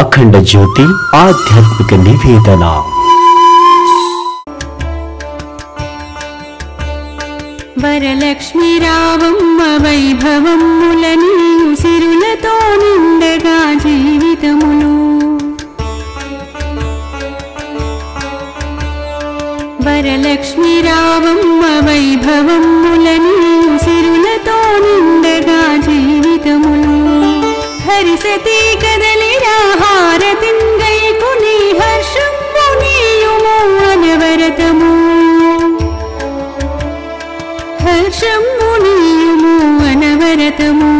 అఖండ జ్యోతి ఆధ్యాత్మిక నివేదన. వరలక్ష్మి రావమ్మ వైభవములనీయు సిరులతో నిండగా జీవితములు. వరలక్ష్మి రావమ్మ వైభవములనీయు సిరులతో నిండగా జీవితములు. హరిసతి కదలిరా హారతింగైకుని హర్షము నీయుము అనవరతము. హర్షము నీయుము అనవరతము.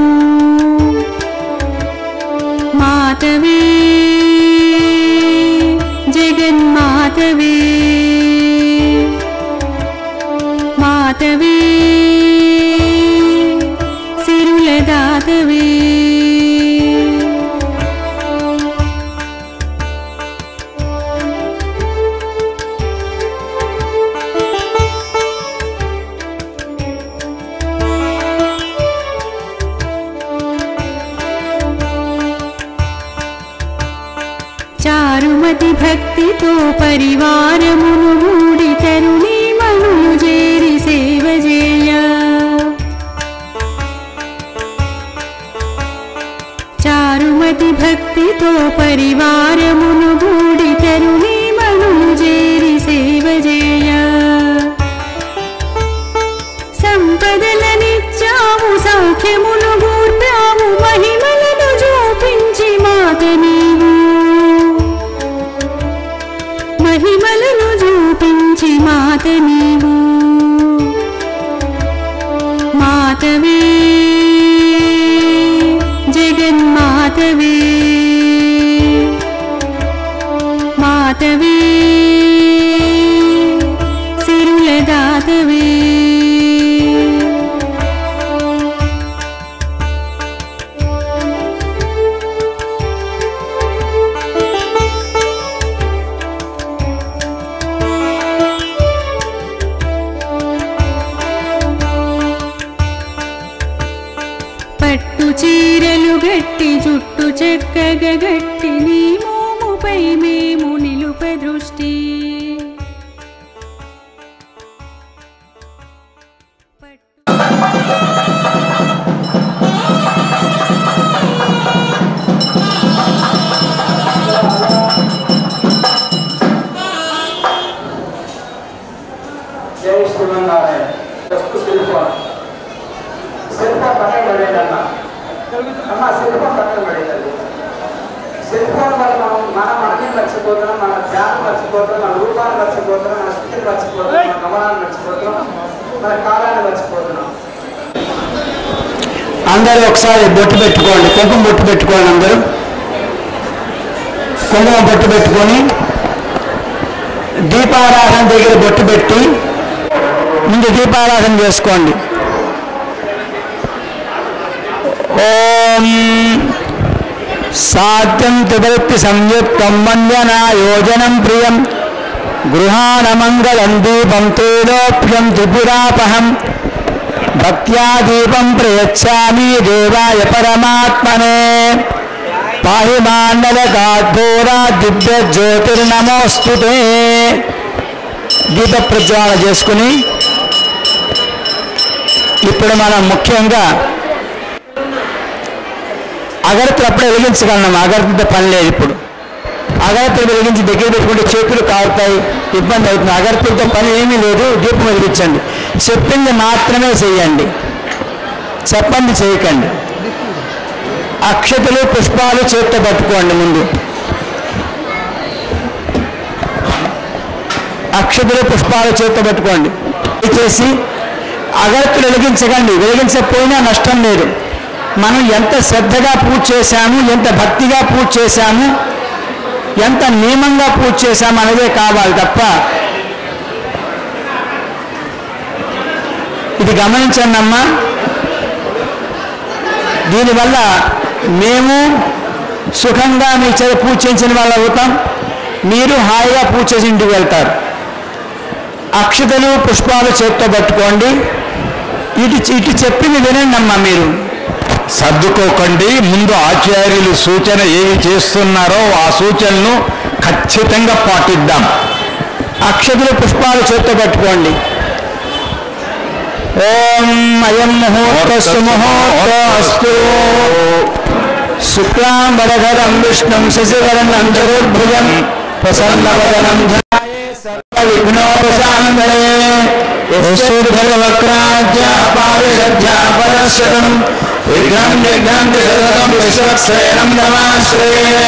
మాతవే జగన్మాతవే మాతవే సిరులదాతవే. చారుమతి భక్తితో పరివారమును మూడి తరుణీ మనులు చేరి సేవ చేయ. చారుమతి భక్తితో పరివారమును మూడి తరుణీ మనులు చేరి సేవ చేయ. సంపదలనిచ్చాము సౌఖ్యములు గూర్పాము మహిమలను చూపించి మాత నీవు. మహిమలను చూపించి మాత నీవు. మాతవే జగన్మాతవే మాతవే సిరులదాతవే. పట్టు చీరలు గట్టి జుట్టు చక్కగా గట్టి నీ మోముపై మేము నిలుప దృష్టి. జై శ్రీమన్నారాయణ. శిల్ప పక్కన పడేదన్నా అమ్మ, శిల్పం పక్కన పడేది. శిల్పం వల్ల మన మనని మర్చిపోతున్నాం, మన ధ్యానం మర్చిపోతున్నాం, మన రూపాన్ని మర్చిపోతున్నాం, మన స్థితిని మర్చిపోతున్నాం, మన గమనాన్ని మర్చిపోతున్నాం, మన కాలాన్ని మర్చిపోతున్నాం. అందరూ ఒకసారి బొట్టు పెట్టుకోండి, కుంకుమ బొట్టు పెట్టుకోండి. అందరూ కుంకుమ బొట్టు పెట్టుకొని దీపారాధన దగ్గర బొట్టు పెట్టి ముందు దీపారాధన చేసుకోండి. ఓం సాత్యం త్రివృత్తి సంయుక్తం వందనా యోజనం ప్రియం గృహాణ మంగళం దీపం తేలోప్యం త్రిపురాపహం భక్త్యా దీపం ప్రయచ్ఛామి దేవాయ పరమాత్మనే పాహి మాండలకాద్భోరా దివ్య జ్యోతిర్నమోస్తుతే. దీప ప్రజ్వాలన చేసుకుని ఇప్పుడు మనం ముఖ్యంగా అగరత్తులు అప్పుడే వెలిగించగలం. అగరత్తులతో పని లేదు. ఇప్పుడు అగరత్తులు వెలిగించి దగ్గర పెట్టుకుంటే చేతులు కారుతాయి, ఇబ్బంది అవుతుంది. అగరత్తులతో పని ఏమీ లేదు. దీపం వెలిగించండి. చెప్పింది మాత్రమే చేయండి, చెప్పండి చేయకండి. అక్షతలు పుష్పాలు చేత్తో పట్టుకోండి. ముందు అక్షతలు పుష్పాలు చేత్తో పట్టుకోండి. చేసి అగరత్తులు వెలిగించకండి. వెలిగించకపోయినా నష్టం లేదు. మనం ఎంత శ్రద్ధగా పూజ చేశాము, ఎంత భక్తిగా పూజ చేశాము, ఎంత నియమంగా పూజ చేశాము అనేదే కావాలి తప్ప. ఇది గమనించండి అమ్మా. దీనివల్ల మేము సుఖంగా మీ చేత పూజ చేయించిన వాళ్ళు అవుతాం, మీరు హాయిగా పూజ చేసి ఇంటికి వెళ్తారు. అక్షతలు పుష్పాలు చేత్తో పట్టుకోండి. ఇటు చెప్పింది వినండి అమ్మా. మీరు సర్దుకోకండి. ముందు ఆచార్యులు సూచన ఏమి చేస్తున్నారో ఆ సూచనను ఖచ్చితంగా పాటిద్దాం. అక్షతులు పుష్పాలు చేత్తో పట్టుకోండి. ఓం అయం ముహూర్తస్సు ముహూర్తస్తు శుక్లాంబరధరం విష్ణుం శశివర్ణం చతుర్భుజం ప్రసన్నవదనం ధ్యాయే సర్వవిఘ్నోపశాంతయే యస్సుర్భగవక్రాజ్య పారిషద్యా పరశరం విఘ్నం విఘ్నం సతతం విశ్వక్సేనం నమాశ్రయే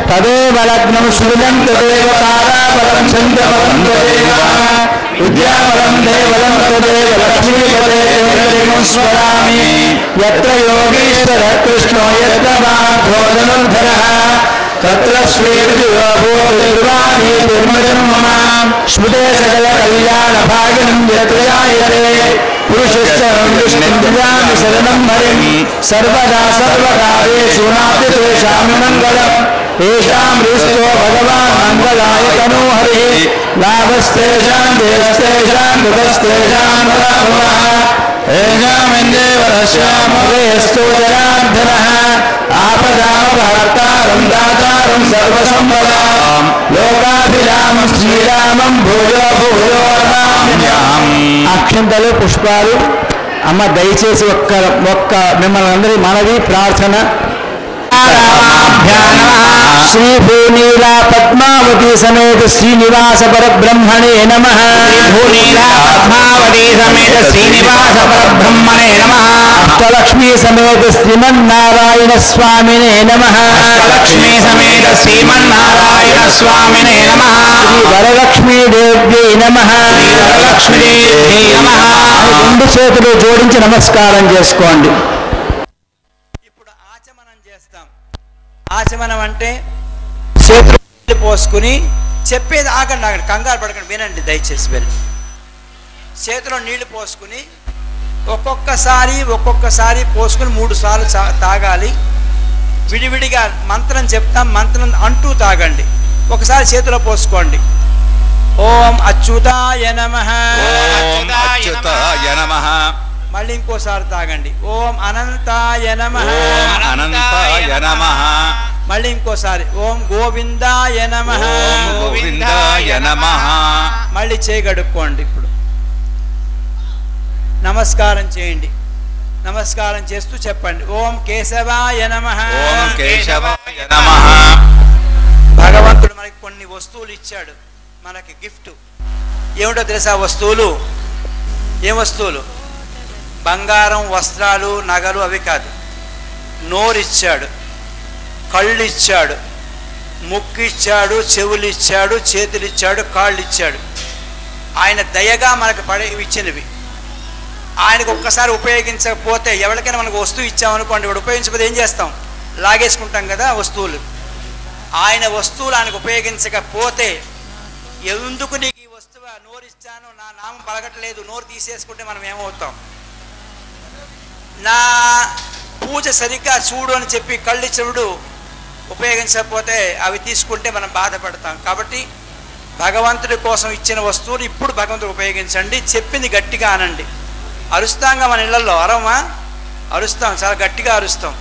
తదేవ లగ్నం శూలం తదేవ తారాబలం చంద్రబలం తదేవ విద్యాబలం దేవలం తదేవ లక్ష్మీపదే స్మరామి యత్ర యోగీశ్వర కృష్ణో యత్ర బాధో ధనుర్ధరః తత్ర శ్రీర్వాణి దుర్మజన్మ స్మృతే సకల కళ్యాణ భాగినం యత్రయాయతే పురుషశ్చ విష్ణుర్యామి శరణం హరిం సర్వదా సర్వకార్యేషు నాస్తి తేషాం మంగళం ఏషాం హృస్తో భగవాన్ మంగళాయతనో హరిః లాభస్తేషాం దేవస్తేషాం దుఃఖస్తేషాం రామః ఏషామిందేవరశ్యామవేస్తు జనార్దనః ఆపదామహర్తారం దాతారం సర్వసంపదాం లోకాభిరామం శ్రీరామం భూయో భూయో నమామ్యహం. అక్షంతలు పుష్పాలు. అమ్మ దయచేసి ఒక్క మిమ్మల్ని అందరి మనవి ప్రార్థన. శ్రీ భూనీలా పద్మావతి సమేత శ్రీనివాస పరబ్రహ్మణే నమః. భూనీలా పద్మావతి సమేత శ్రీనివాస పరబ్రహ్మణే నమః. అష్టలక్ష్మీ సమేత శ్రీమన్నారాయణ స్వామినే నమః. అష్టలక్ష్మీ సమేత శ్రీమన్నారాయణ స్వామినే నమః. శ్రీ వరలక్ష్మీ దేవ్యై నమః. శ్రీ వరలక్ష్మీ దేవ్యై నమః. రెండు చేతులు జోడించి నమస్కారం చేసుకోండి. ఆచమనం అంటే చేతులు పోసుకుని చెప్పేది ఆగండి ఆగండి కంగారు పడకండి వినండి దయచేసి వెళ్ళి చేతిలో నీళ్లు పోసుకుని ఒక్కొక్కసారి పోసుకుని 3 సార్లు తాగాలి. విడివిడిగా మంత్రం చెప్తాం, మంత్రం అంటూ తాగండి. ఒకసారి చేతిలో పోసుకోండి. ఓం అచ్యుతాయ నమః. మళ్ళీ ఇంకోసారి తాగండి. ఓం అనంతాయ నమః. అనంతాయ నమః. మళ్ళీ ఇంకోసారి ఓం గోవిందాయ నమః. గోవిందాయ నమః. మళ్ళీ చేయగడుక్కోండి. ఇప్పుడు నమస్కారం చేయండి. నమస్కారం చేస్తూ చెప్పండి ఓం కేశవాయ నమః. ఓం కేశవాయ నమః. భగవంతుడు మనకి కొన్ని వస్తువులు ఇచ్చాడు, మనకి గిఫ్ట్. ఏమిటో తెలుసా వస్తువులు? ఏ వస్తువులు? బంగారం, వస్త్రాలు, నగలు అవి కాదు. నోరు ఇచ్చాడు, కళ్ళు ఇచ్చాడు, ముక్కు ఇచ్చాడు, చెవులు ఇచ్చాడు, చేతులు ఇచ్చాడు, కాళ్ళు ఇచ్చాడు. ఆయన దయగా మనకు ఇచ్చినవి. ఆయనకు ఒక్కసారి ఉపయోగించకపోతే ఎవరికైనా మనకు వస్తువు ఇచ్చామనుకోండి, వాడు ఉపయోగించకపోతే ఏం చేస్తాం? లాగేసుకుంటాం కదా వస్తువులు. ఆయన వస్తువులు ఆయనకు ఉపయోగించకపోతే ఎందుకు నీకు ఈ వస్తువు నోరు ఇచ్చాను, నా నామం పలకట్లేదు, నోరు తీసేసుకుంటే మనం ఏమవుతాం? నా పూజ సరిగ్గా చూడు అని చెప్పి కళ్ళు ఇచ్చినప్పుడు ఉపయోగించకపోతే అవి తీసుకుంటే మనం బాధపడతాం. కాబట్టి భగవంతుడి కోసం ఇచ్చిన వస్తువులు ఇప్పుడు భగవంతుడు ఉపయోగించండి. చెప్పింది గట్టిగా అనండి. అరుస్తాంగా మన ఇళ్లలో అరవమా? అరుస్తాం, చాలా గట్టిగా అరుస్తాం.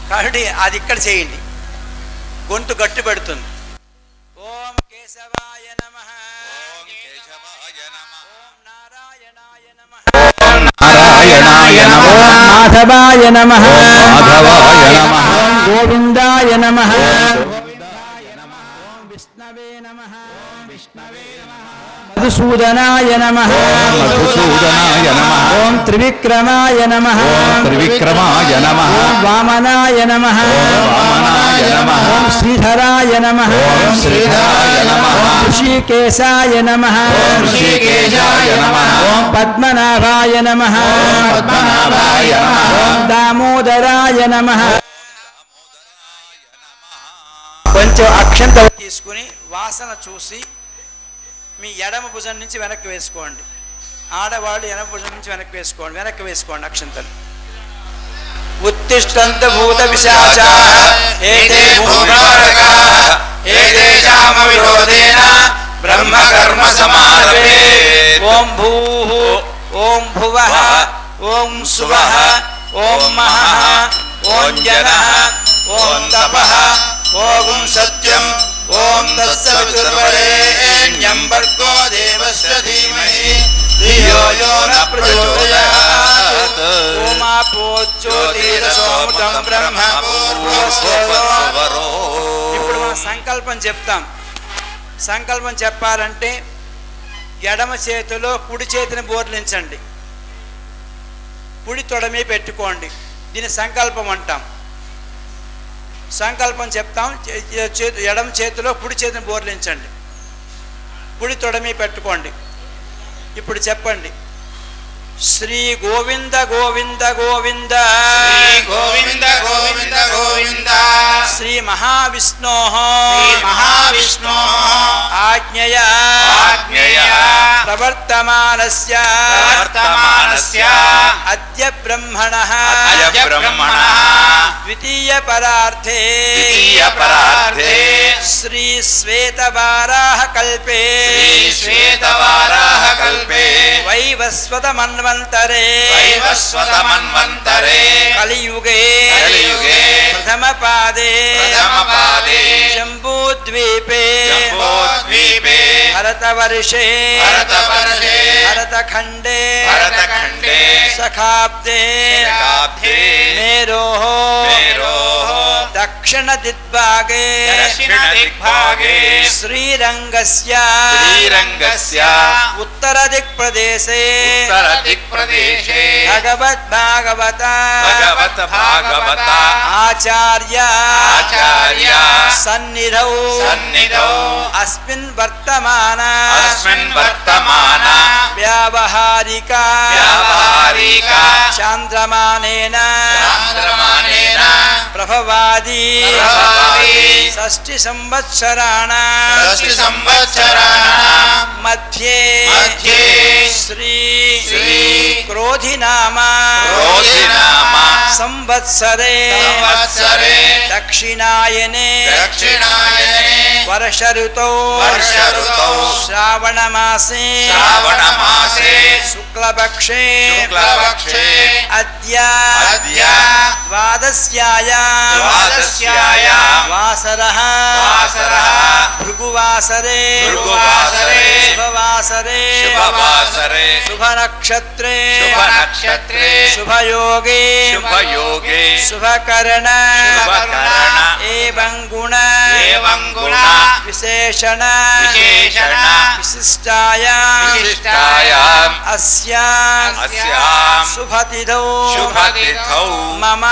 కాబట్టి అది ఇక్కడ చేయండి, గొంతు గట్టి పెడుతుంది. ఓం కేశవాయ నమః. ఓం కేశవాయ నమః. ఓం నారాయణాయ నమః. ఓం నారాయణాయ నమః. ఓం మాధవాయ నమః. మాధవాయ నమః. ఓం గోవిందాయ నమః. గోవిందాయ నమః. ఓం విష్ణవే నమః. విష్ణవే నమః. మధుసూదనాయ నమః. మధుసూదనాయ నమః. ఓం త్రివిక్రమాయ నమః. త్రివిక్రమాయ నమః. ఓం వామనాయ నమః. వామనాయ నమః. ఓం శ్రీధరాయ నమః. శ్రీధరాయ నమః. ఓం ఋషికేశాయ నమః. ఋషికేశాయ నమః. ఓం పద్మనాభాయ నమః. పద్మనాభాయ నమః. ఓం దామోదరాయ నమః. కొంచెం అక్షంతలు తీసుకుని వాసన చూసి మీ ఎడమ భుజం నుంచి వెనక్కి వేసుకోండి. ఆడవాళ్ళు ఎడమ భుజం నుంచి వెనక్కి వేసుకోండి అక్షంతలు. ఉత్తిష్టంత భూత పిశాచాః ఏతే భూతారకాః ఏతేషాం విరోధేన బ్రహ్మ కర్మ సమారభే. ఓం భూః ఓం భువః ఓం సువః ఓం మహః ఓం జనః ఓం తపః ఓం సత్యం ఓం తత్సవితుర్వరేణ్యం భర్గో దేవస్య ధీమహి ధియో యో న ప్రచోదయాత్ ఓమాపో జ్యోతిరసోమృతం బ్రహ్మ పూర్వస్వరో. ఇప్పుడు మనం సంకల్పం చెప్తాం. సంకల్పం చెప్పాలంటే ఎడమ చేతిలో కుడి చేతిని బోర్లించండి, కుడి తొడమి పెట్టుకోండి. దీన్ని సంకల్పం అంటాం. సంకల్పం చెప్తాం. ఎడమ చేతిలో కుడి చేతిని బోర్లించండి, కుడి తొడమి పెట్టుకోండి. ఇప్పుడు చెప్పండి. శ్రీ గోవింద గోవింద గోవింద శ్రీ గోవింద గోవింద గోవింద శ్రీ మహావిష్ణో ఆజ్ఞయా ప్రవర్తమానస్య అద్య బ్రహ్మణః ద్వితీయ పరార్థే శ్రీ శ్వేతవారాహ కల్పే వైవస్వత మన్వంతరే కలియుగే ప్రథమ పాదే జంబూద్వీపే భరతవర్షే భరతఖండే సఖాబ్దే మేరోః దక్షిణ దిగ్భాగే శ్రీరంగస్య ఉత్తర దిక్ప్రదేశే భగవద్భాగవత ఆచార్య సన్నిధౌ అస్మిన్ వర్తమాన వ్యావహారిక చాంద్రమానేన ప్రభవాది షష్ఠి సంవత్సరాణ మధ్యే శ్రీ క్రోధినామ సంవత్సరే దక్షిణాయనే వర్ష ఋతౌ శ్రావణమాసే శుక్లపక్షే అద్య ద్వాదశ్యాయాం వాసరః భృగువాసరే శుభవాసరే శుభనక్షత్రే శుభయోగే శుభకరణ ఏవం గుణ విశేషణ విశిష్టాయాం అస్యాం శుభతిథౌ మమ.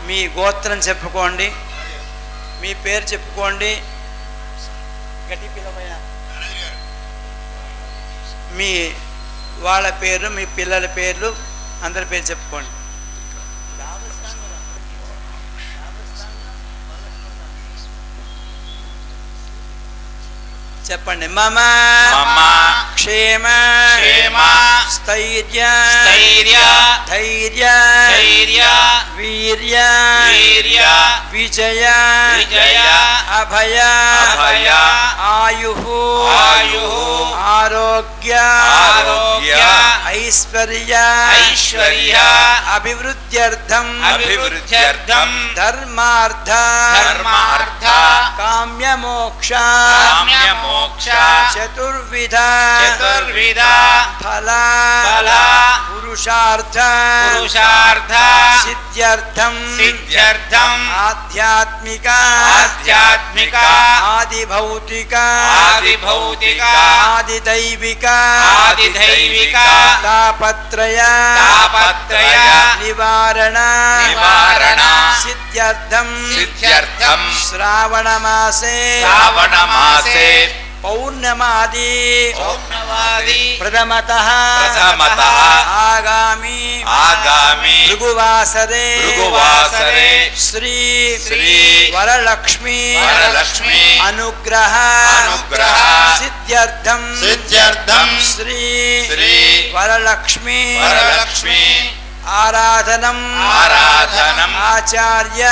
మీ గోత్రం చెప్పుకోండి, మీ పేరు చెప్పుకోండి. గట్టి పిల్లమయ్యా. మీ వాళ్ళ పేర్లు, మీ పిల్లల పేర్లు, అందరి పేరు చెప్పుకోండి. చెప్పండి. మమ క్షేమ స్థైర్య ధైర్య వీర్య విజయ అభయ ఆయు ఆరోగ్య ఐశ్వర్య అభివృద్ధ్యర్థం ధర్మార్థ కామ్యమోక్ష చతుర్విధ ఫల పురుషార్థ సిద్ధ్యర్థం ఆధ్యాత్మిక ఆదిభౌతిక ఆదిదైవిక తాపత్రయ నివారణ సిద్ధ్యర్థం శ్రావణమాసే పౌర్ణమాది ప్రథమతః ఆగామి భృగువాసరే శ్రీ వరలక్ష్మీ అనుగ్రహ సిద్ధ్యర్థం శ్రీ వరలక్ష్మీ ఆరాధనం ఆచార్య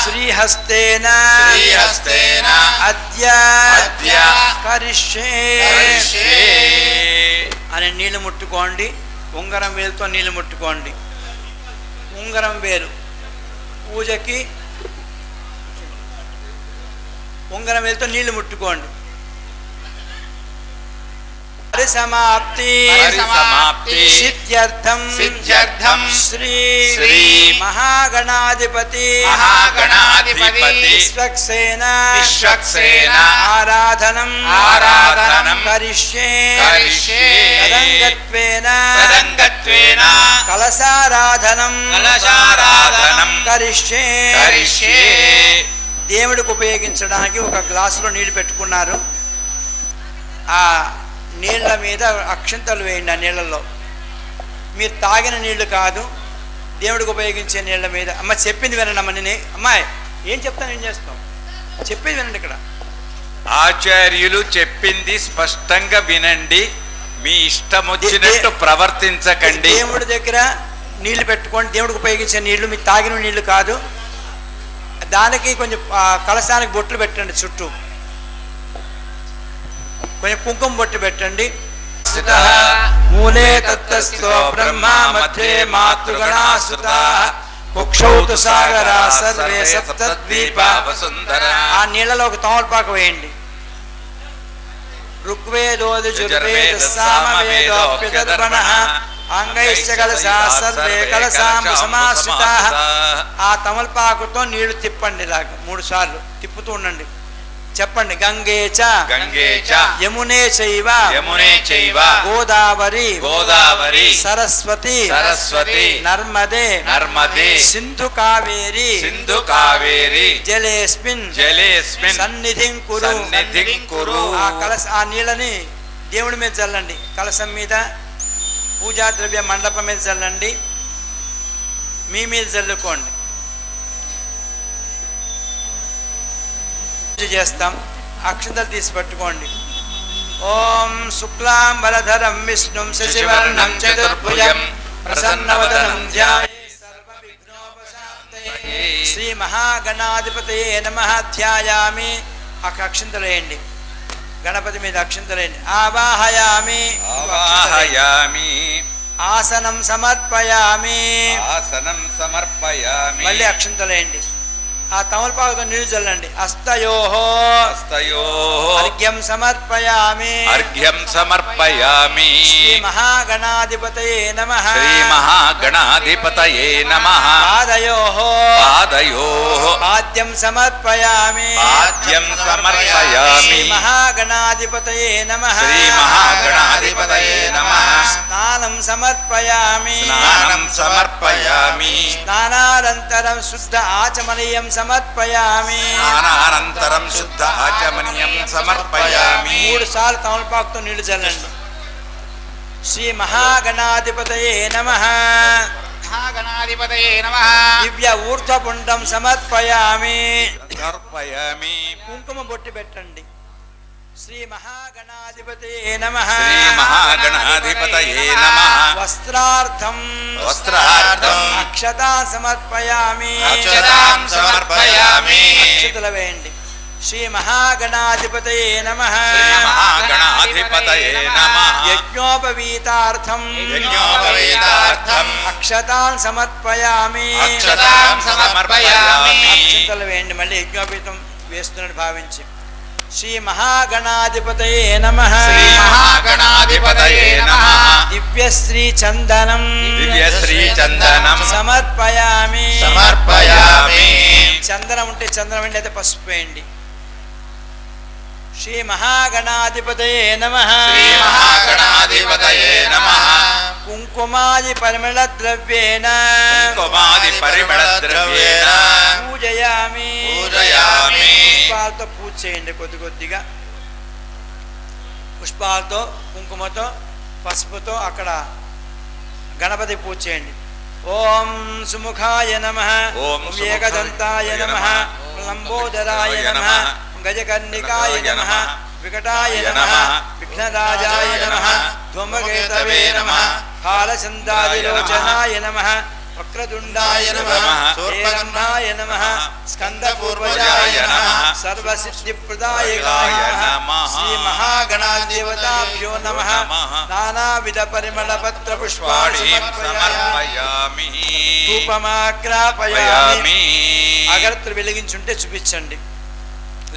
శ్రీహస్తేన అద్య కరిష్యే అని నీళ్లు ముట్టుకోండి. ఉంగరం వేలుతో నీళ్ళు ముట్టుకోండి. ఉంగరం వేలు పూజకి ఉంగరం వేలుతో నీళ్లు ముట్టుకోండి. పరిసమాప్తి సిద్ధ్యర్థం శ్రీ మహాగణాధిపతి విశ్వక్సేన ఆరాధనం కరిష్యే తదంగత్వేన కలశారాధనం కరిష్యే. దేవుడికి ఉపయోగించడానికి ఒక గ్లాసులో నీళ్లు పెట్టుకున్నారు. ఆ నీళ్ళ మీద అక్షంతలు వేయండి. ఆ నీళ్ళల్లో మీరు తాగిన నీళ్లు కాదు, దేవుడికి ఉపయోగించే నీళ్ళ మీద. అమ్మ చెప్పింది వినండి. అమ్మ నేను అమ్మాయి ఏం చెప్తాను, ఏం చేస్తాం, చెప్పేది వినండి. ఇక్కడ ఆచార్యులు చెప్పింది స్పష్టంగా వినండి, మీ ఇష్టం వచ్చినట్టు ప్రవర్తించకండి. దేవుడి దగ్గర నీళ్లు పెట్టుకోండి, దేవుడికి ఉపయోగించే నీళ్లు, మీరు తాగిన నీళ్లు కాదు. దానికి కొంచెం కలశానికి బొట్లు పెట్టండి, చుట్టూ కొంచెం కుంకుమ బొట్టు పెట్టండి. మూలే తత్తస్థో బ్రహ్మ మధ్యే మాతృగణాసుతాః కుక్షౌ తు సాగరా సర్వే సప్తద్వీపా వసుంధరా. ఆ నీళ్ళలో ఒక తమలపాకు వేయండి. ఋగ్వేదోదిజుర్వేద సామవేదోప్యదర్పణః అంగైశ్చ కలశా సర్వే కలశాంబు సమాశ్రితాః. ఆ తమలపాకుతో నీళ్లు తిప్పండి, ఇలాగ 3 సార్లు తిప్పుతూ ఉండండి. చెప్పండి. గంగే చ యమునే చైవ గోదావరి సరస్వతి నర్మదే సింధు కావేరి జలేస్మిన్ సన్నిధిం కురు. ఆ నీళ్ళని దేవుడి మీద చల్లండి. కలశం మీద, పూజా ద్రవ్య మండపం మీద చల్లండి, మీ మీద చల్లుకోండి. చేస్తాం. అక్షంతలు తీసి పట్టుకోండి. ఓం శుక్లాంబరధరం విష్ణుం శశివర్ణం చతుర్భుజం ప్రసన్నవదనం ధ్యాయే సర్వవిఘ్నోపశాంతయే. శ్రీ మహాగణాధిపతయే నమః ధ్యాయామి. అక్షంతలు వేయండి. గణపతి మీద అక్షంతలు వేయండి. ఆవాహయామి ఆసనం సమర్పయామి. మళ్ళీ అక్షంతలు వేయండి. ఆ తమలపాకుతో నీళ్లు చల్లండి. అస్తయోహో అర్ఘ్యం సమర్పయామి. శ్రీ మహాగణాధిపతయే నమః. పాదయోహో పాద్యం సమర్పయామి. శ్రీ మహాగణాధిపతయే నమః. స్నానం సమర్పయామి. స్నానానంతరం శుద్ధ ఆచమనీయం సమర్పయామి. 3 సార్లు తమలపాకుతో నీళ్లు చల్లండి. శ్రీ మహాగణాధిపతయే నమః. దివ్య ఊర్ధ్వపుండం సమర్పయామి. కుంకుమ బొట్టు పెట్టండి. శ్రీ మహాగణాధిపతయే నమః. వస్త్రార్థం అక్షతా సమర్పయామి. అక్షతలు వేయండి. శ్రీ మహాగణాధిపతయే నమః. యజ్ఞోపవీతార్థం అక్షతాన్ సమర్పయామి. అక్షతలు వేయండి. మళ్ళీ యజ్ఞోపవీతం వేస్తున్నట్టు భావించి శ్రీ మహాగణాధిపతయే నమః. దివ్యశ్రీ చందనం సమర్పయామి. చందనం ఉంటే చందనం వేయండి, అయితే పసుపు వేయండి. శ్రీ మహాగణాధిపతయే నమః. కుంకుమాది పరిమళ ద్రవ్యేన పూజయామి. పుష్పాలతో పూజ చేయండి. కొద్ది కొద్దిగా పుష్పాలతో, కుంకుమతో, పసుపుతో అక్కడ గణపతి పూజ చేయండి. ఓం సుముఖాయ నమః. ఓం ఏకదంతాయ నమః. లంబోదరాయ నమః. గజకర్ణికాయ నమః. వికటాయ నమః. విఘ్నరాజాయ నమః. ధూమకేతవే నమః. కాలచందాదిలోచనాయ నమః. వక్రతుండాయ నమః శూర్పకర్ణాయ నమః స్కందపూర్వజాయ నమః సర్వసిద్ధిప్రదాయకాయ నమః శ్రీ మహాగణాధిపతాభ్యో నమః నానావిధ పరిమళ పత్ర పుష్పాణి సమర్పయామి ధూపమాగ్రాపయామి. అగరత్తులు వెలిగించుంటే చూపించండి,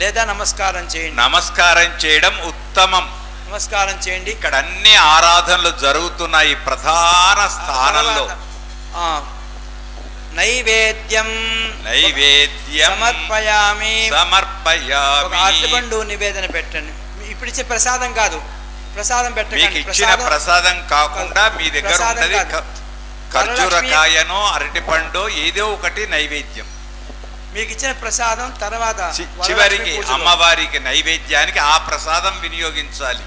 లేదా నమస్కారం చేయండి. నమస్కారం చేయడం ఉత్తమం. నమస్కారం చేయండి. ఇక్కడ అన్ని ఆరాధనలు జరుగుతున్నాయి ప్రధాన స్థానంలో. నైవేద్యం సమర్పయామి. సమర్పయామి. నివేదన పెట్టండి. ఇప్పుడు ఇచ్చే ప్రసాదం కాదు, ప్రసాదం పెట్టండి. మీకు ఇచ్చిన ప్రసాదం కాకుండా మీ దగ్గర ఉన్నది ఖర్జూరకాయనో అరటిపండు ఏదో ఒకటి నైవేద్యం. మీకు ఇచ్చిన ప్రసాదం తర్వాత చివరికి అమ్మవారికి నైవేద్యానికి ఆ ప్రసాదం వినియోగించాలి.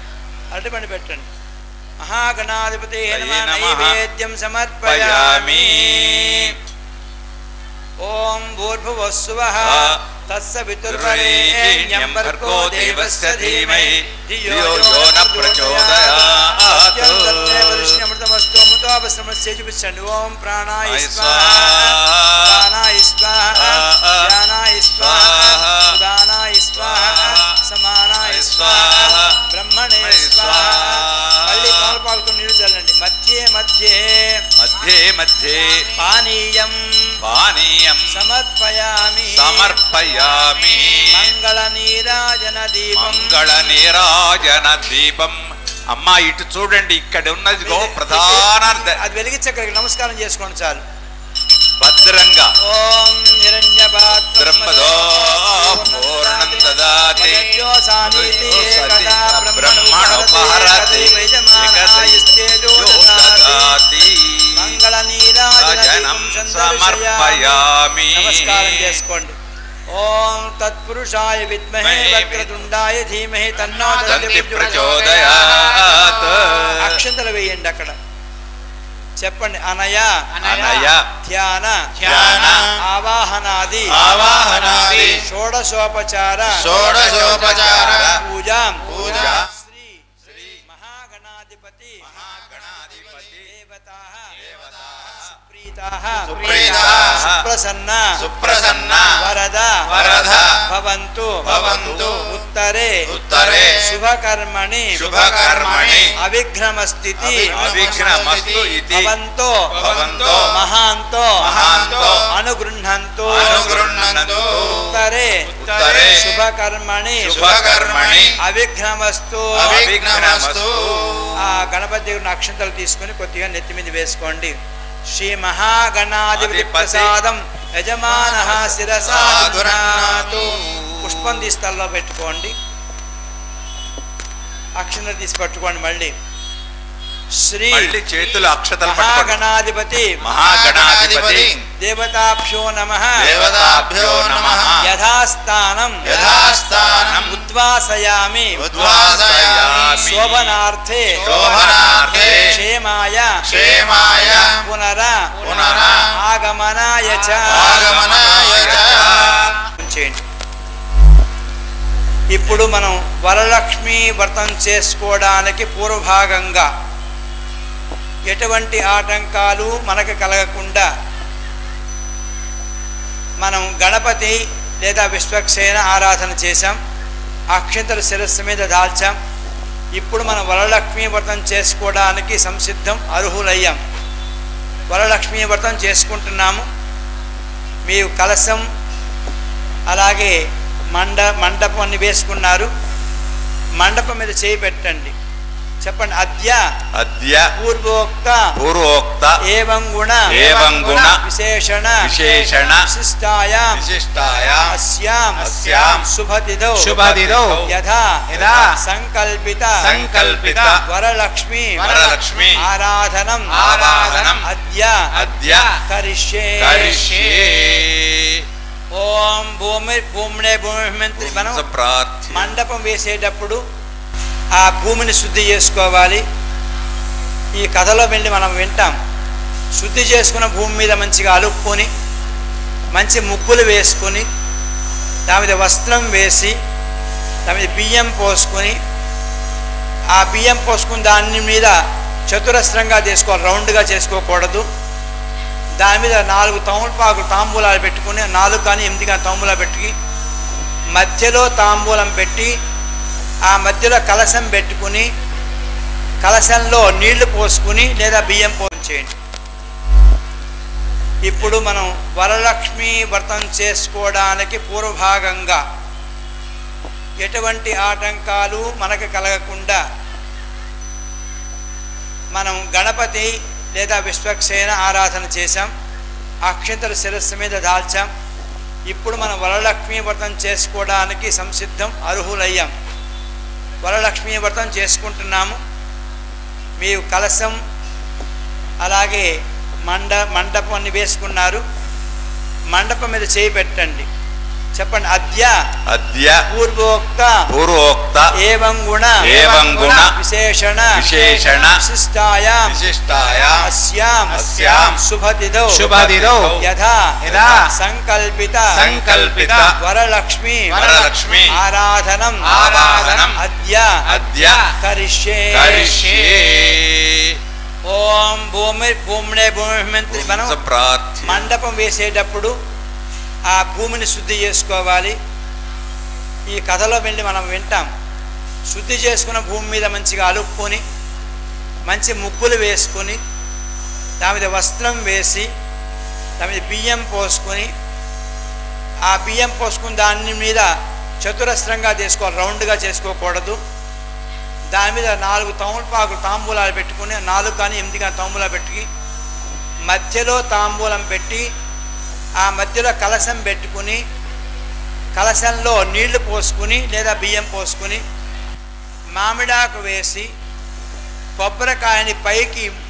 అరటిపండు పెట్టండి. మహాగణాధిపతే నమః నైవేద్యం సమర్పయామి. ఓం భూర్భువస్సువః తత్సవితుర్వరేణ్యం భర్గో దేవస్య ధీమహి ధియో యో న ప్రచోదయాత్. అమృతమస్తు అమృతోపశ్రమస్య చూపించండి. ఓం ప్రాణాయ స్వాహా ప్రాణాయ స్వాహా ధ్యానాయ స్వాహా ఉదానాయ స్వాహా సమానాయ స్వాహా బ్రహ్మణే స్వాహా. మళ్ళీ పాలపాలతో నీళ్లు చల్లండి. మధ్యే మధ్యే మధ్యే మధ్యే పానీయం పానీయం సమర్పయామి. సమర్పయామి. మంగళ నీరాజన దీపం మంగళ నీరాజన దీపం. అమ్మా ఇటు చూడండి, ఇక్కడ ఉన్నది ప్రధాన. అది వెలిగించక్కడికి నమస్కారం చేసుకోండి చాలు. భద్రంగా ఓం హిరణ్యపాత్రమదో పూర్ణం దదాతి బ్రహ్మణోపహరతి దదాతి. మంగళ నీరాజనం సమర్పయామి. నమస్కారం చేసుకోండి. ఓం తత్పురుషాయ విద్మహే వక్రతుండాయ ధీమహి తన్నో దంతి ప్రచోదయాత్. అక్షంతలు వేయండి అక్కడ. చెప్పండి. అనయ అనయ ధ్యాన ధ్యాన ఆవాహనాది ఆవాహనాది షోడశోపచార షోడశోపచార పూజ పూజ శ్రీ శ్రీ మహాగణాధిపతి మహాగణాధిపతి దేవతాః సుప్రీతాః సుప్రీతాః సుప్రసన్న సుప్రసన్న వరద వరద భవంతు భవంతు ఉత్తరే ఉత్తరే శుభకర్మణి శుభకర్మణి అవిఘ్నమస్థితి అవిఘ్నమస్తు ఇతి భవంతో భవంతో మహాంతో మహాంతో అనుగృహంతు అనుగృహ్ణంతు ఉత్తరే ఉత్తరే శుభకర్మణి శుభకర్మణి అవిఘ్నమస్తు అవిఘ్నమస్తు. ఆ గణపతి దేవుని అక్షంతలు తీసుకుని కొద్దిగా నెత్తి మీద వేసుకోండి. శ్రీ మహాగణాధిపతి ప్రసాదం యజమానః శిరసా గృహ్ణాతు. పుష్పం తీసి తలలో పెట్టుకోండి. అక్షంతలు తీసి పట్టుకోండి. మళ్ళీ శ్రీ మళ్ళీ చేతులు అక్షతలు మహాగణాధిపతి మహాగణాధిపతి దేవతాభ్యో నమః దేవతాభ్యో నమః యథాస్థానం యథాస్థానం ఉద్వాసయామి ఉద్వాసయామి శోభనార్థే శోభనార్థే క్షేమాయ క్షేమాయ పునర పునర ఆగమనాయ చ ఆగమనాయ చ. చేయండి. ఇప్పుడు మనం వరలక్ష్మి వ్రతం చేసుకోవడానికి పూర్వభాగంగా ఎటువంటి ఆటంకాలు మనకు కలగకుండా మనం గణపతి లేదా విశ్వక్సేన ఆరాధన చేశాం. అక్షంతలు శిరస్సు మీద దాల్చాం. ఇప్పుడు మనం వరలక్ష్మి వ్రతం చేసుకోవడానికి సంసిద్ధం అర్హులయ్యాం. వరలక్ష్మి వ్రతం చేసుకుంటున్నాము. మీరు కలశం అలాగే మండపం అన్ని వేసుకున్నారు. మండపం మీద చేయి పెట్టండి. చెప్పండి. అద్య అద్య పూర్వోక్త పూర్వోక్త ఏవం గుణ విశేషణ విశేషణ విశిష్టాయ విశిష్టాయ అస్యాం అస్యాం శుభతిథౌ శుభతిథౌ యథా యథా సంకల్పిత సంకల్పిత వరలక్ష్మి వరలక్ష్మి ఆరాధనం ఆరాధనం అద్య అద్య కరిష్యే. ఓం భూమినే భూమి మనం మండపం వేసేటప్పుడు ఆ భూమిని శుద్ధి చేసుకోవాలి. ఈ కథలో వెళ్ళి మనం వింటాం. శుద్ధి చేసుకున్న భూమి మీద మంచిగా అలుక్కొని మంచి ముగ్గులు వేసుకొని దాని మీద వస్త్రం వేసి దాని మీద బియ్యం పోసుకొని ఆ బియ్యం పోసుకుని దాని మీద చతురస్రంగా చేసుకోవాలి, రౌండ్గా చేసుకోకూడదు. దాని మీద 4 తమలపాకులు తాంబూలాలు పెట్టుకుని 4 కానీ 8 కానీ తాంబూలాలు పెట్టుకుని మధ్యలో తాంబూలం పెట్టి ఆ మధ్యలో కలశం పెట్టుకుని కలశంలో నీళ్లు పోసుకుని లేదా బియ్యం పోసేయండి. ఇప్పుడు మనం వరలక్ష్మి వ్రతం చేసుకోవడానికి పూర్వభాగంగా ఎటువంటి ఆటంకాలు మనకు కలగకుండా మనం గణపతి లేదా విశ్వక్సేన ఆరాధన చేశాం. అక్షంతలు శిరస్సు మీద దాల్చాం. ఇప్పుడు మనం వరలక్ష్మి వ్రతం చేసుకోవడానికి సంసిద్ధం, అర్హులయ్యాం. వరలక్ష్మి వ్రతం చేసుకుంటున్నాము. మీరు కలశం అలాగే మండపం అన్ని వేసుకున్నారు. మండపం మీద చేయి పెట్టండి. చెప్పండి. అద్య పూర్వోక్త ఏవం గుణ విశేషణ విశిష్టాయాం అస్యాం శుభతిథౌ యథా సంకల్పిత వరలక్ష్మి ఆరాధనం అద్య కరిష్యే. ఓం భూమినే భూమి మనం మండపం వేసేటప్పుడు ఆ భూమిని శుద్ధి చేసుకోవాలి. ఈ కథలో వెళ్ళి మనం వింటాం. శుద్ధి చేసుకున్న భూమి మీద మంచిగా అలుక్కొని మంచి ముగ్గులు వేసుకొని దాని మీద వస్త్రం వేసి దాని మీద బియ్యం పోసుకొని ఆ బియ్యం పోసుకుని దాని మీద చతురస్రంగా చేసుకోవాలి, రౌండ్గా చేసుకోకూడదు. దాని మీద 4 తమలపాకులు తాంబూలాలు పెట్టుకుని 4 కానీ 8 కానీ తాంబూలాలు పెట్టుకుని మధ్యలో తాంబూలం పెట్టి ఆ మధ్యలో కలశం పెట్టుకుని కలశంలో నీళ్లు పోసుకుని లేదా బియ్యం పోసుకుని మామిడాకు వేసి కొబ్బరికాయని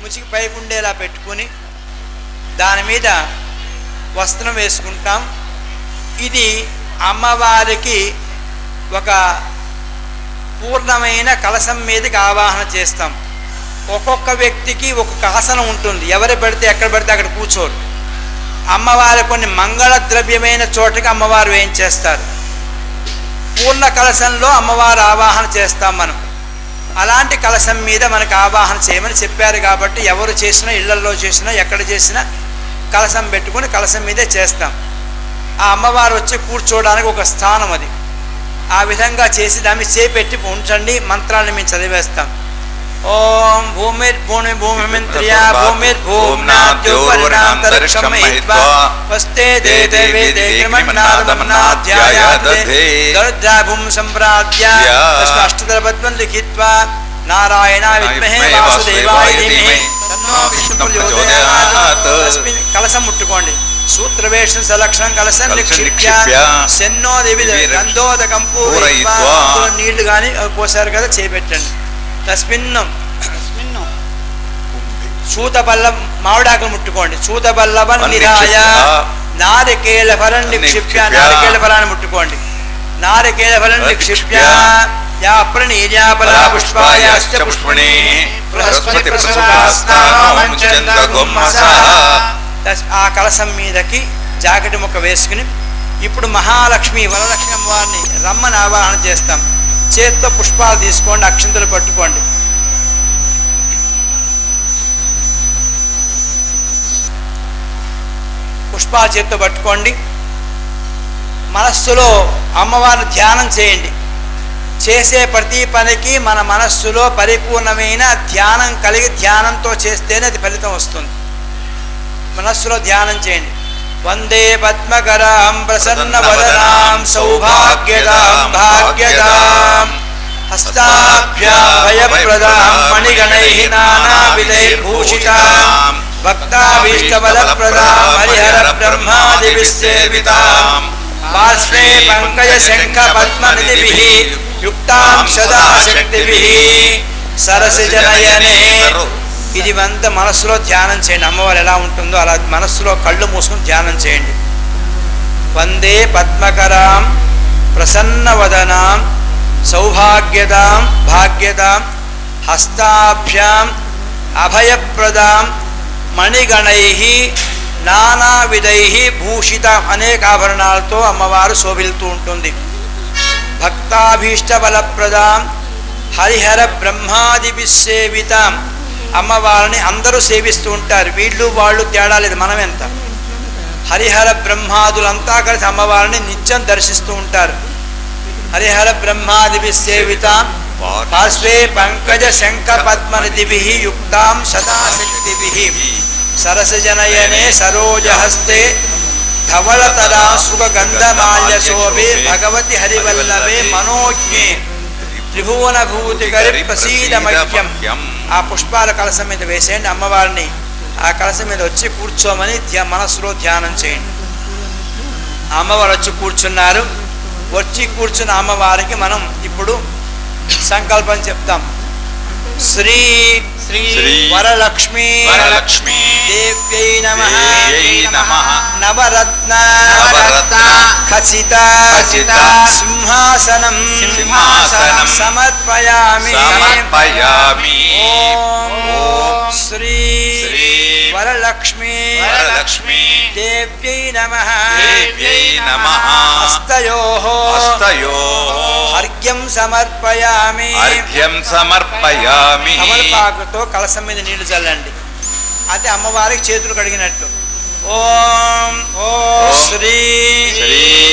ముచికి పైకి ఉండేలా పెట్టుకుని దాని మీద వస్త్రం వేసుకుంటాం. ఇది అమ్మవారికి ఒక పూర్ణమైన కలశం మీదకి ఆవాహన చేస్తాం. ఒక్కొక్క వ్యక్తికి ఒక్కొక్క ఆసనం ఉంటుంది. ఎవరు పెడితే ఎక్కడ పెడితే అక్కడ కూర్చోరు. అమ్మవారి కొన్ని మంగళ ద్రవ్యమైన చోటకి అమ్మవారు ఏం చేస్తారు. పూర్ణ కలశంలో అమ్మవారు ఆవాహన చేస్తాం మనం. అలాంటి కలశం మీద మనకు ఆవాహన చేయమని చెప్పారు కాబట్టి ఎవరు చేసినా ఇళ్లలో చేసినా ఎక్కడ చేసినా కలశం పెట్టుకుని కలశం మీదే చేస్తాం. ఆ అమ్మవారు వచ్చి కూర్చోవడానికి ఒక స్థానం అది. ఆ విధంగా చేసి దాన్ని చేపెట్టి ఉంచండి. మంత్రాన్ని మేము చదివేస్తాం. ఓం భూమిర్భూమిమింత్రియా భూమిర్భూమ్నాద్యోపరిణాంతరిక్షం మహిత్వా వస్తే దేదేవేదేకమన్నాదమన్నాధ్యాయాదృద్ధాభూం సంప్రాజ్య అష్టదళపద్మం లిఖిత్వా నారాయణ విద్మహే వాసుదేవాయ ధీమహి తన్నో విష్ణు ప్రచోదయాత్. తస్మిన్ కలశం ముట్టుకోండి. సూత్రవేషం సలక్షణం కలశం నిక్షిప్య సెన్నో దేవి గంధోదకం పూరయిత్వా. నీళ్లు కానీ పోసారు కదా, చేపెట్టండి. తస్మిన్ సూతబల్లం మామిడాకులు ముట్టుకోండి. సూతబల్లవం నిరాయ నారికేళ ఫలం నిక్షిప్య. నారికేళ ఫలాన్ని ముట్టుకోండి. నారికేళ ఫలం నిక్షిప్య యా ప్రణీర్యాపలా పుష్పాయాశ్చ పుష్పణే బృహస్పతి ప్రసూతాస్తానం చంద్రగుమ్మసః. ఆ కలశం మీదకి జాకెట్ ముక్క వేసుకుని ఇప్పుడు మహాలక్ష్మి వరలక్ష్మి అమ్మవారిని రమ్మని ఆవాహన చేస్తాం. చేత్తో పుష్పాలు తీసుకోండి, అక్షంతలు పట్టుకోండి. పుష్పాలు చేత్తో పట్టుకోండి. మనస్సులో అమ్మవారిని ధ్యానం చేయండి. చేసే ప్రతి పనికి మన మనస్సులో పరిపూర్ణమైన ధ్యానం కలిగి ధ్యానంతో చేస్తేనే అది ఫలితం వస్తుంది. మనస్సులో ధ్యానం చేయండి. వందే పద్మకరాం ప్రసన్నవదనాం సౌభాగ్యదాం భాగ్యదాం హస్తాభ్యాం భయప్రదాం మణిగణైః నానావిధైర్భూషితాం భక్తాభీష్టబలప్రదాం హరిహర బ్రహ్మాదిభిస్సేవితాం పార్శ్వే పంకజ శంఖ పద్మనిధిభిః యుక్తాం సదా శక్తిభిః సరసిజనయనే. ఇది అంతా మనస్సులో ధ్యానం చేయండి. అమ్మవారు ఎలా ఉంటుందో అలా మనస్సులో కళ్ళు మూసుకుని ధ్యానం చేయండి. వందే పద్మకరాం ప్రసన్నవదనాం సౌభాగ్యదాం భాగ్యదాం హస్తాభ్యాం అభయప్రదాం మణిగణైః నానావిధైః భూషిత. అనేక ఆభరణాలతో అమ్మవారు శోభిల్తూ ఉంటుంది. భక్తాభీష్టబలప్రదాం హరిహర బ్రహ్మాదిభిస్సేవితాం అమ్మవారిని అందరూ సేవిస్తూ ఉంటారు. వీళ్ళు వాళ్ళు తేడా లేదు, మనం ఎంత. హరిహర బ్రహ్మాదులంతా కలిసి అమ్మవారిని నిత్యం దర్శిస్తూ ఉంటారు. హరిహర బ్రహ్మాదిభి సేవితాం పార్శ్వే పంకజ శంఖ పద్మనిధిభిః యుక్తాం సదాశక్తిభిః సరసజనయనే సరోజహస్తే ధవళతరా సుగంధమాల్యశోభే భగవతి హరివల్లభే మనోజ్ఞే త్రిభువనభూతికరి ప్రసీదమహ్యం. ఆ పుష్పాల కలశం మీద వేసేయండి. అమ్మవారిని ఆ కలశం మీద వచ్చి కూర్చోమని మనసులో ధ్యానం చేయండి. అమ్మవారు వచ్చి కూర్చున్నారు. వచ్చి కూర్చున్న అమ్మవారికి మనం ఇప్పుడు సంకల్పం చెప్తాం. శ్రీ శ్రీ వరలక్ష్మీ వరలక్ష్మీ దేవ్యై నమః నవరత్న ఖచిత సింహాసనం సమర్పయామి. ఓం శ్రీ వరలక్ష్మీ దేవ్యై నమః హస్తయోః అర్ఘ్యం సమర్పయామి. తమలపాకుతో కలశం మీద నీళ్లు చల్లండి. అదే అమ్మవారికి చేతులు కడిగినట్టు. ఓం శ్రీ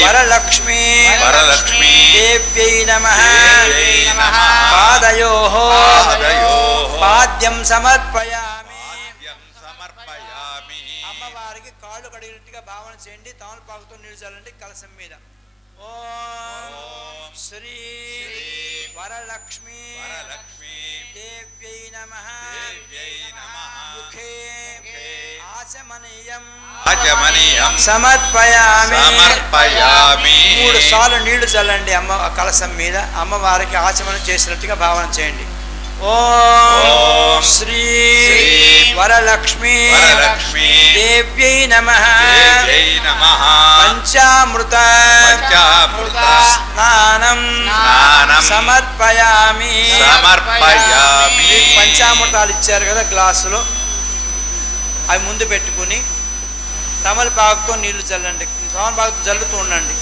వరలక్ష్మీ దేవ్యై నమః పాదయోః పాద్యం సమర్పయామి. అమ్మవారికి కాళ్ళు కడిగినట్టుగా భావన చేయండి. తమలపాకుతో నీళ్లు చల్లండి కలశం మీద. ఓం శ్రీ వరలక్ష్మీ దేవ్యై నమః ముఖే ఆచమనీయం సమర్పయామి. 3 సార్లు నీళ్లు చల్లండి అమ్మ కలశం మీద. అమ్మవారికి ఆచమనం చేసినట్టుగా భావన చేయండి. ఓం శ్రీ వరలక్ష్మీ దేవ్యై నమః పంచామృత స్నానం సమర్పయామి. పంచామృతాలు ఇచ్చారు కదా గ్లాసులో, అవి ముందు పెట్టుకుని తమలపాకుతో నీళ్లు చల్లండి. తమలపాకుతో చల్లుతూ ఉండండి.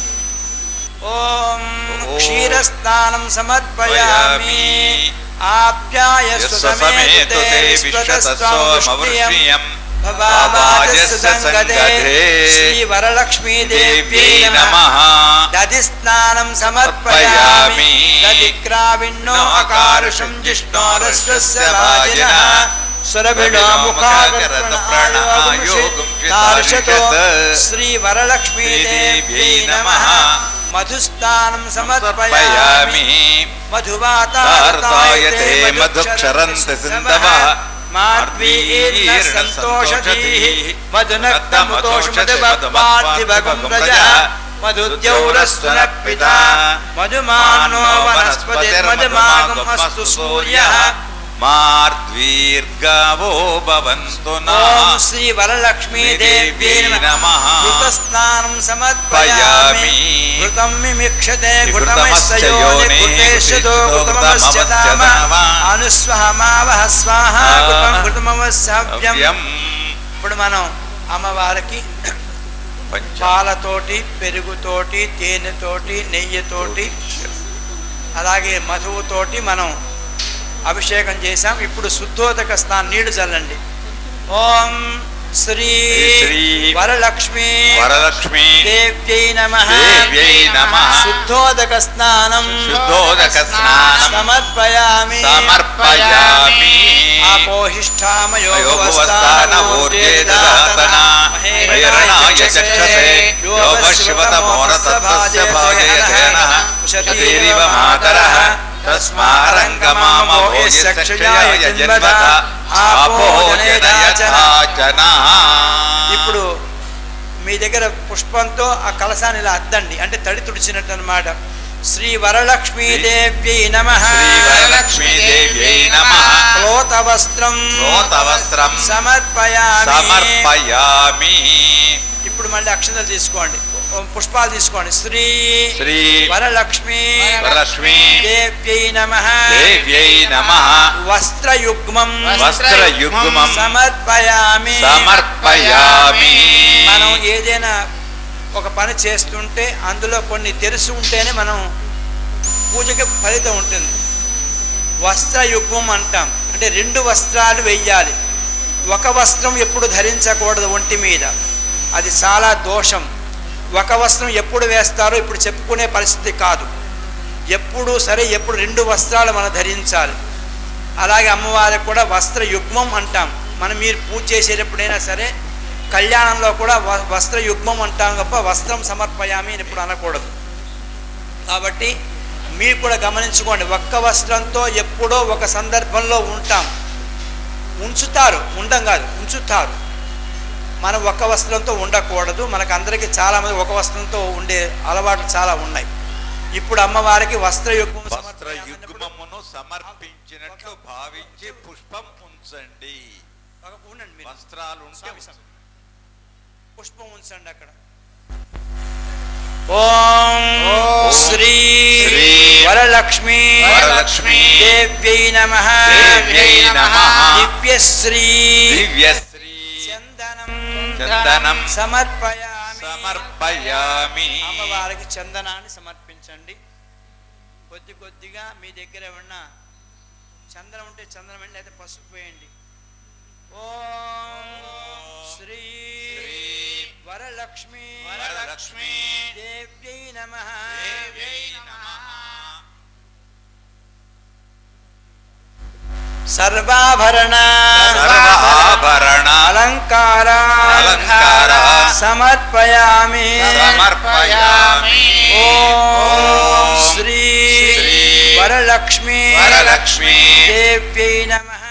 ఓం క్షీరస్నానం సమర్పయామి. ఆప్యాయస్సు సమేతే విశ్వతస్త్వం శ్రీ వరలక్ష్మీ దేవ్యై నమః దధి స్నానం సమర్పయామి. దధిక్రావిన్నో అకారుషం జిష్ణోరస్వస్య వాజినః సురభిణో ముఖాగర్భణాయోగం శ్రీ వరలక్ష్మీ దేవ్యై నమః మధుస్నానం సమర్పయామి. మధువాతాయతే మధుక్షరంత సింధవః మాధ్వీర్న సంతోషధీః మధునక్తముతోషమధుభక్పార్థిభగం రజః మధుద్యౌరస్సు నః పితా మధుమాన్నో వనస్పతిర్మధుమాగమస్తు సూర్యః మార్ద్వీర్గావో భవంతు నః. ఓం శ్రీ వరలక్ష్మీ దేవ్యై నమః ఘృతస్నానం సమర్పయామి. ఘృతం మిమిక్షతే ఘృతమస్య యోని ఘృతేష్యతో ఘృతమస్య ధామ అనుస్వహమావహ స్వాహ ఘృతమవస్యవ్యం. ఇప్పుడు మనం అమ్మవారికి పాలతోటి పెరుగుతోటి తేనెతోటి నెయ్యితోటి అలాగే మధువుతోటి మనం అభిషేకం చేశాం. ఇప్పుడు శుద్ధోదక స్నానం నీళ్లు చల్లండి. ఓం శ్రీ వరలక్ష్మీ దేవ్యై నమః శుద్ధోదక స్నానం సమర్పయామి. ఇప్పుడు మీ దగ్గర పుష్పంతో ఆ కలశాన్ని ఇలా అద్దండి, అంటే తడి తుడిచినట్టు అన్నమాట. శ్రీ వరలక్ష్మీ దేవ్యై నమః క్లోతవస్త్రం సమర్పయామి. ఇప్పుడు మళ్ళీ అక్షంతలు తీసుకోండి, పుష్పాలు తీసుకోండి. శ్రీ వరలక్ష్మీ దేవ్యై నమః వస్త్రయుగ్మం సమర్పయామి. మనం ఏదైనా ఒక పని చేస్తుంటే అందులో కొన్ని తెలుసు ఉంటేనే మనం పూజకి ఫలితం ఉంటుంది. వస్త్రయుగ్మం అంటాం, అంటే 2 వస్త్రాలు వెయ్యాలి. ఒక వస్త్రం ఎప్పుడు ధరించకూడదు ఒంటి మీద, అది చాలా దోషం. ఒక వస్త్రం ఎప్పుడు వేస్తారో ఇప్పుడు చెప్పుకునే పరిస్థితి కాదు. ఎప్పుడు సరే ఎప్పుడు 2 వస్త్రాలు మనం ధరించాలి. అలాగే అమ్మవారికి కూడా వస్త్ర యుగ్మం అంటాం. మీరు పూజ చేసేటప్పుడైనా సరే కళ్యాణంలో కూడా వస్త్ర యుగ్మం అంటాం తప్ప వస్త్రం సమర్పయామి అని ఎప్పుడు అనకూడదు. కాబట్టి మీరు కూడా గమనించుకోండి, ఒక్క వస్త్రంతో ఎప్పుడో ఒక సందర్భంలో ఉంటాం, ఉంచుతారు, ఉండం కాదు ఉంచుతారు. మనం ఒక్క వస్త్రంతో ఉండకూడదు. మనకు అందరికీ చాలామంది ఒక వస్త్రంతో ఉండే అలవాట్లు చాలా ఉన్నాయి. ఇప్పుడు అమ్మవారికి వస్త్రయుగ్మమును సమర్పించినట్లు భావించి పుష్పం ఉంచండి. ఉండండి, వస్త్రాలు ఉంటే పుష్పం ఉంచండి అక్కడ. ఓం శ్రీ వరలక్ష్మీ దేవ్యై నమః. దివ్యశ్రీ చందనం సమర్పయామి. అమ్మవారికి చందనాన్ని సమర్పించండి. కొద్ది కొద్దిగా మీ దగ్గర ఏమన్నా చందనం ఉంటే చందనం అండి, అయితే పసుపు వేయండి. ఓం శ్రీ వరలక్ష్మీ దేవ్యై నమః. సర్వాభరణ అలంకార సమర్పయామి. ఓం శ్రీ వరలక్ష్మీ దేవ్యై నమః.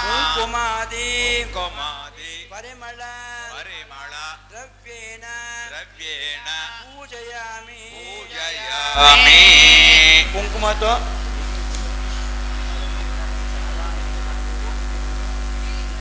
కుంకుమాది పరిమళ ద్రవ్యేణ పూజయామి. కుంకుమతో